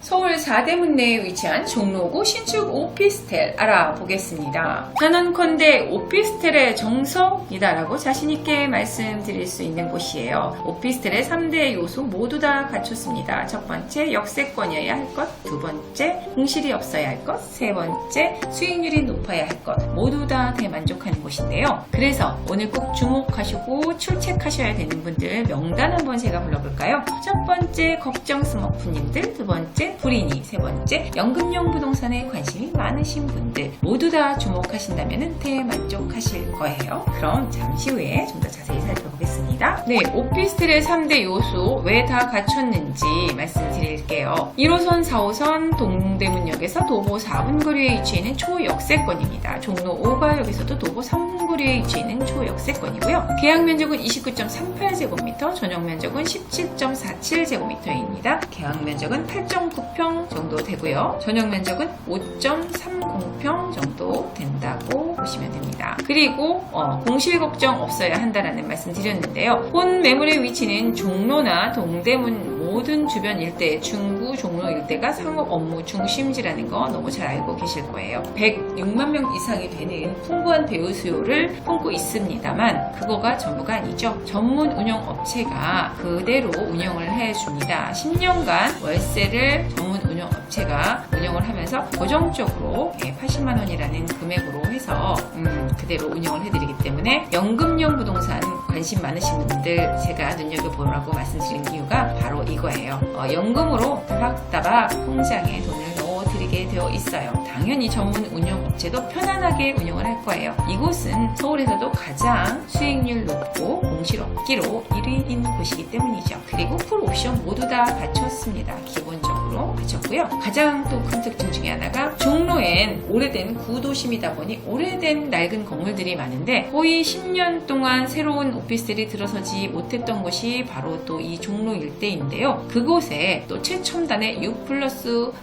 서울 사대문 내에 위치한 종로구 신축 오피스텔 알아보겠습니다. 단언컨대 오피스텔의 정석이다라고 자신있게 말씀드릴 수 있는 곳이에요. 오피스텔의 3대 요소 모두 다 갖췄습니다. 첫 번째, 역세권이어야 할 것. 두 번째, 공실이 없어야 할 것. 세 번째, 수익률이 높아야 할 것. 모두 다 대만족하는 곳인데요. 그래서 오늘 꼭 주목하시고 출첵하셔야 되는 분들 명단 한번 제가 불러볼까요? 첫 번째, 걱정 스머프님들. 두 번째, 불인이. 세 번째, 연금용 부동산에 관심이 많으신 분들 모두 다 주목하신다면 대만족하실 거예요. 그럼 잠시 후에 좀 더 자세히 살펴보겠습니다. 네, 오피스텔의 3대 요소 왜 다 갖췄는지 말씀드릴게요. 1호선, 4호선 동대문역에서 도보 4분 거리에 위치해 있는 초역세권입니다. 종로 5가역에서도 도보 3분 거리에 위치해 있는 초역세권이고요. 계약 면적은 29.38제곱미터, 전용 면적은 17.47제곱미터입니다. 계약 면적은 8.9평 정도 되고요. 전용 면적은 5.30평 정도 된다고 보시면 됩니다. 그리고 공실 걱정 없어야 한다라는 말씀 드렸는데요. 본 매물의 위치는 종로나 동대문 모든 주변 일대, 중구, 종로 일대가 상업 업무 중심지라는 거 너무 잘 알고 계실 거예요. 106만 명 이상이 되는 풍부한 배우 수요를 품고 있습니다만 그거가 전부가 아니죠. 전문 운영 업체가 그대로 운영을 해줍니다. 10년간 월세를 전문 운영 업체가 운영을 하면서 고정적으로 80만 원이라는 금액으로 해서 그대로 운영을 해드리기 때문에 연금용 부동산 관심 많으신 분들 제가 눈여겨보라고 말씀드린 이유가 바로 이거예요. 연금으로 따박따박 통장에 돈을 넣어드리게 되어 있어요. 당연히 전문 운영 업체도 편안하게 운영을 할 거예요. 이곳은 서울에서도 가장 수익률 높고 공실 없기로 1위인 곳이기 때문이죠. 그리고 풀옵션 모두 다 갖췄습니다. 기본적으로 갖췄고요. 가장 또 큰 특징 중에 하나가 종로엔 오래된 구도심이다 보니 오래된 낡은 건물들이 많은데 거의 10년 동안 새로운 오피스텔이 들어서지 못했던 곳이 바로 또 이 종로 일대인데요. 그곳에 또 최첨단의 U+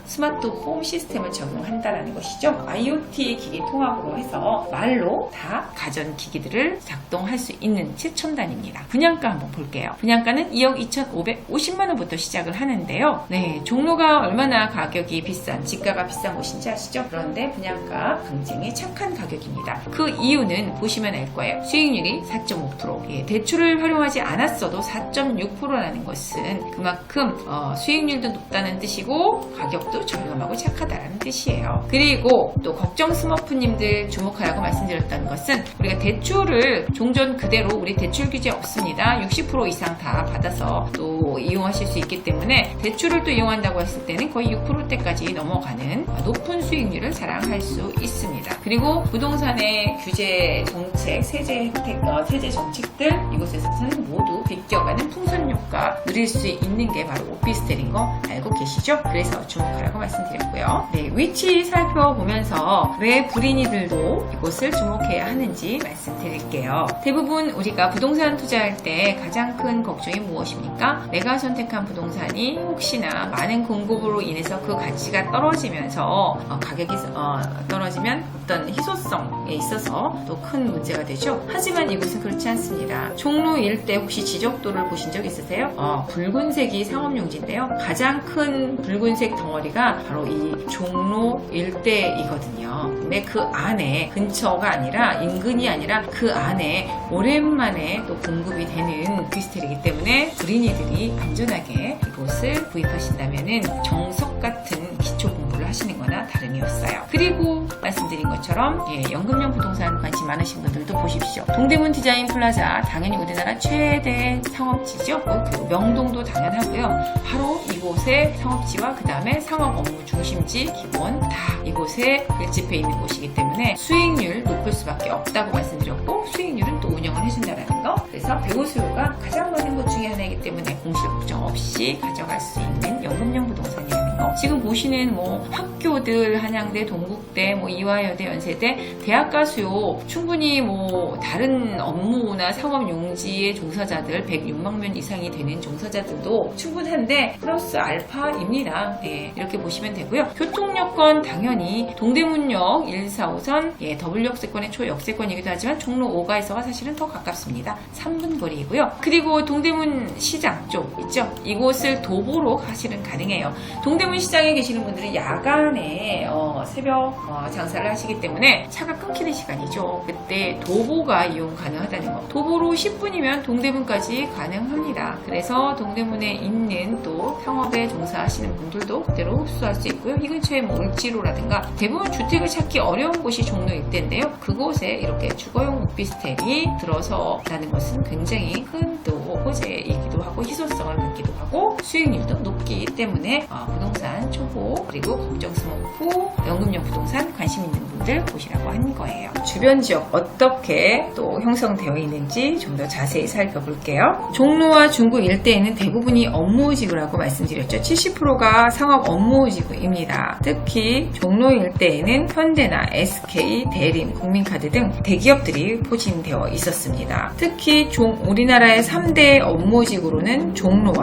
스마트 홈 시스템을 적용한다는 것이죠. IoT 기기 통합으로 해서 말로 다 가전기기들을 작동할 수 있는 최첨단입니다. 분양가 한번 볼게요. 분양가는 2억 2,550만 원부터 시작을 하는데요. 네, 종로가 얼마나 가격이 비싼, 지가가 비싼 곳인지 아시죠? 그런데 분양가 굉장히 착한 가격입니다. 그 이유는 보시면 알 거예요. 수익률이 4.5%, 대출을 활용하지 않았어도 4.6%라는 것은 그만큼 수익률도 높다는 뜻이고 가격도 저렴하고 착하다는 뜻이에요. 그리고 또 걱정 스머프님들 주목하라고 말씀드렸던 것은 우리가 대출을 종전 그대로 우리 대출 규제 없습니다. 60% 이상 다 받아서 또 이용하실 수 있기 때문에 대출을 또 이용한다고 했을 때는 거의 6%대까지 넘어가는 높은 수익률을 자랑할 수 있습니다. 그리고 부동산의 규제 정책, 세제 혜택, 세제 정책들 이곳에서는 모두 비껴가는 풍선 효과 누릴 수 있는 게 바로 오피스텔인 거 알고 계시죠? 그래서 주목하라고 말씀드렸고요. 네, 위치 살펴보면서 왜 불인이들도 이곳을 주목해야 하는지 말씀드릴게요. 대부분 우리가 부동산 투자할 때 가장 큰 걱정이 무엇입니까? 내가 선택한 부동산이 혹시나 많은 공급으로 인해서 그 가치가 떨어지면서 가격이 떨어지면 어떤 희소성에 있어서 또 큰 문제가 되죠. 하지만 이곳은 그렇지 않습니다. 종로 일대 혹시 지적도를 보신 적 있으세요? 붉은색이 상업용지인데요. 가장 큰 붉은색 덩어리가 바로 이 종로 일대이거든요. 근데 그 안에 근처가 아니라 인근이 아니라 그 안에 오랜만에 또 공급이 되는 오피스텔이기 때문에 불인이들이 안전하게 이곳을 구입하신다면은 정석 같은 기초 공부를 하시는 거나 다름이 없어요. 그리고 말씀드린 것처럼 연금용 부동산 관심 많으신 분들도 보십시오. 동대문 디자인 플라자 당연히 우리나라 최대 상업지죠. 그리고 명동도 당연하고요. 바로 이곳의 상업지와 그 다음에 상업 업무 중심지 기본 다 이곳에 밀집해 있는 곳이기 때문에 수익률 높을 수밖에 없다고 말씀드렸고 수익률은 또 운영을 해준다는 거. 그래서 배우 수요가 가장 많은 것 중에 하나이기 때문에 공실 걱정 없이 가져갈 수 있는 연금용 부동산이라는 거. 지금 보시는 학교 학교들 한양대, 동국대, 이화여대, 연세대 대학가 수요 충분히 다른 업무나 상업 용지의 종사자들 106만 명 이상이 되는 종사자들도 충분한데 플러스 알파입니다. 이렇게 보시면 되고요. 교통여건 당연히 동대문역 1, 4호선 더블 역세권의 초역세권이기도 하지만 종로 5가에서가 사실은 더 가깝습니다. 3분 거리이고요. 그리고 동대문 시장 쪽 있죠? 이곳을 도보로 사실은 가능해요. 동대문 시장에 계시는 분들은 야간에 새벽 장사를 하시기 때문에 차가 끊기는 시간이죠. 그때 도보가 이용 가능하다는 거. 도보로 10분이면 동대문까지 가능합니다. 그래서 동대문에 있는 또 상업에 종사하시는 분들도 그대로 흡수할 수 있고요. 이 근처에 을지로라든가 대부분 주택을 찾기 어려운 곳이 종로 일대인데요. 그곳에 이렇게 주거용 오피스텔이 들어서라는 것은 굉장히 큰 또 호재이기도 하고 희소성을 갖기도 하고 수익률도 높기 때문에 부동산 초보 그리고 검정 스모프 연금형 부동산 관심 있는 분들 보시라고 하는 거예요. 주변 지역 어떻게 또 형성되어 있는지 좀 더 자세히 살펴볼게요. 종로와 중구 일대에는 대부분이 업무지구라고 말씀드렸죠. 70%가 상업 업무지구입니다. 특히 종로 일대에는 현대나 SK, 대림, 국민카드 등 대기업들이 포진되어 있었습니다. 특히 우리나라의 3대 업무지구로는 종로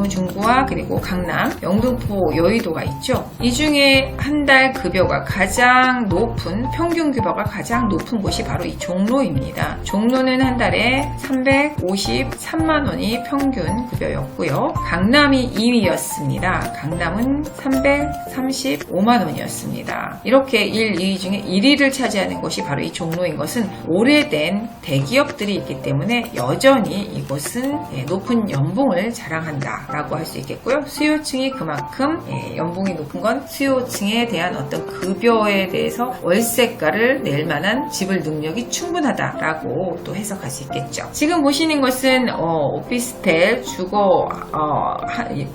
중구와 그리고 강남, 영등포, 여의도가 있죠. 이 중에 한 달 급여가 가장 높은 평균 급여가 가장 높은 곳이 바로 이 종로입니다. 종로는 한 달에 353만 원이 평균 급여였고요. 강남이 2위였습니다. 강남은 335만 원이었습니다. 이렇게 1, 2위 중에 1위를 차지하는 곳이 바로 이 종로인 것은 오래된 대기업들이 있기 때문에 여전히 이곳은 높은 연봉을 자랑한다라고 할 수 있겠고요. 수요층이 그만큼 연봉이 높은 건 수요층에 대한 어떤 급여에 대해서 월세가를 낼 만한 지불 능력이 충분하다라고 또 해석할 수 있겠죠. 지금 보시는 것은 오피스텔 주거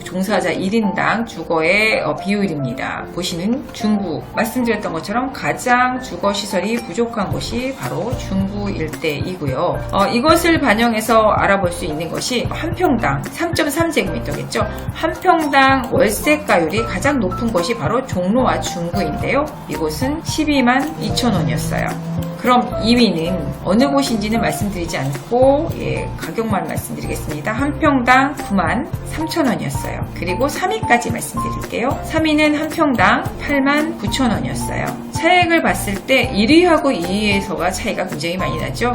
종사자 1인당 주거의 비율입니다. 보시는 중구 말씀드렸던 것처럼 가장 주거시설이 부족한 곳이 바로 중구 일대이고요. 이것을 반영해서 알아볼 수 있는 것이 한 평당 3.3제곱미터겠죠. 한 평당 월세가율이 가장 높은 곳이 바로 종로와 중구인데요. 이곳은 12만 2천 원이었어요. 그럼 2위는 어느 곳인지는 말씀드리지 않고 가격만 말씀드리겠습니다. 한 평당 9만 3천 원이었어요. 그리고 3위까지 말씀드릴게요. 3위는 한 평당 8만 9천 원이었어요. 차액을 봤을 때 1위하고 2위에서가 차이가 굉장히 많이 나죠.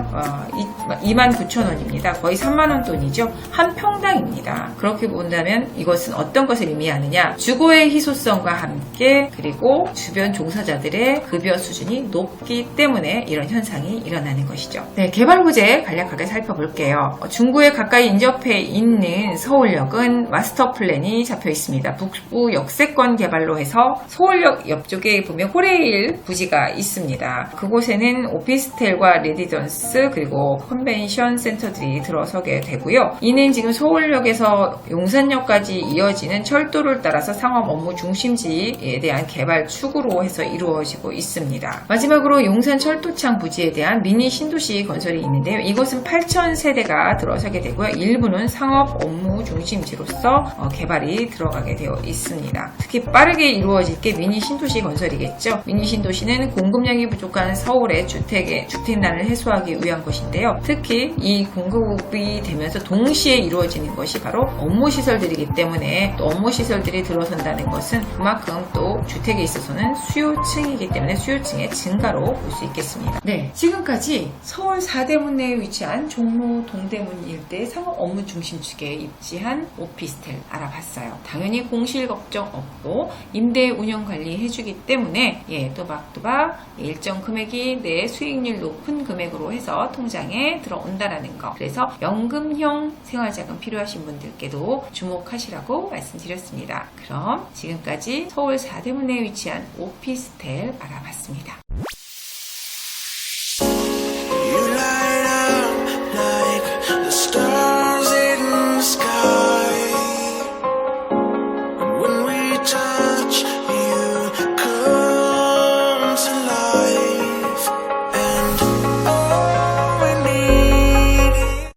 2만 9천 원입니다. 거의 3만 원 돈이죠. 한 평당입니다. 그렇게 본다면 이것은 어떤 것을 의미하느냐? 주거의 희소성과 함께 그리고 주변 종사자들의 급여 수준이 높기 때문에 이런 현상이 일어나는 것이죠. 네, 개발 부재 간략하게 살펴볼게요. 중구에 가까이 인접해 있는 서울역은 마스터 플랜이 잡혀 있습니다. 북부 역세권 개발로 해서 서울역 옆쪽에 보면 호레일 부지가 있습니다. 그곳에는 오피스텔과 레지던스 그리고 컨벤션 센터들이 들어서게 되고요. 이는 지금 서울역에서 용산역까지 이어지는 철도를 따라서 상업 업무 중심지에 대한 개발 축으로 해서 이루어지고 있습니다. 마지막으로 용산 철도창 부지에 대한 미니 신도시 건설이 있는데요. 이곳은 8,000세대가 들어서게 되고요. 일부는 상업 업무 중심지로서 개발이 들어가게 되어 있습니다. 특히 빠르게 이루어질 게 미니 신도시 건설이겠죠. 미니 신도시는 공급량이 부족한 서울의 주택난을 해소하기 위한 것인데요. 특히 이 공급이 되면서 동시에 이루어지는 것이 바로 업무시설들이기 때문에 또 업무시설들이 들어선다는 것은 그만큼 또 주택에 있어서는 수요층이기 때문에 수요층의 증가로 볼 수 있겠습니다. 네, 지금까지 서울 4대문 내에 위치한 종로, 동대문 일대 상업 업무 중심축에 입지한 오피스텔 알아봤어요. 당연히 공실 걱정 없고 임대 운영 관리 해주기 때문에 또박또박 일정 금액이 내 수익률 높은 금액으로 해서 통장에 들어온다라는 거. 그래서 연금형 생활자금 필요하신 분들께도 주목하시라고 말씀드렸습니다. 그럼 지금까지 서울 4대문 내에 위치한 오피스텔 알아봤습니다.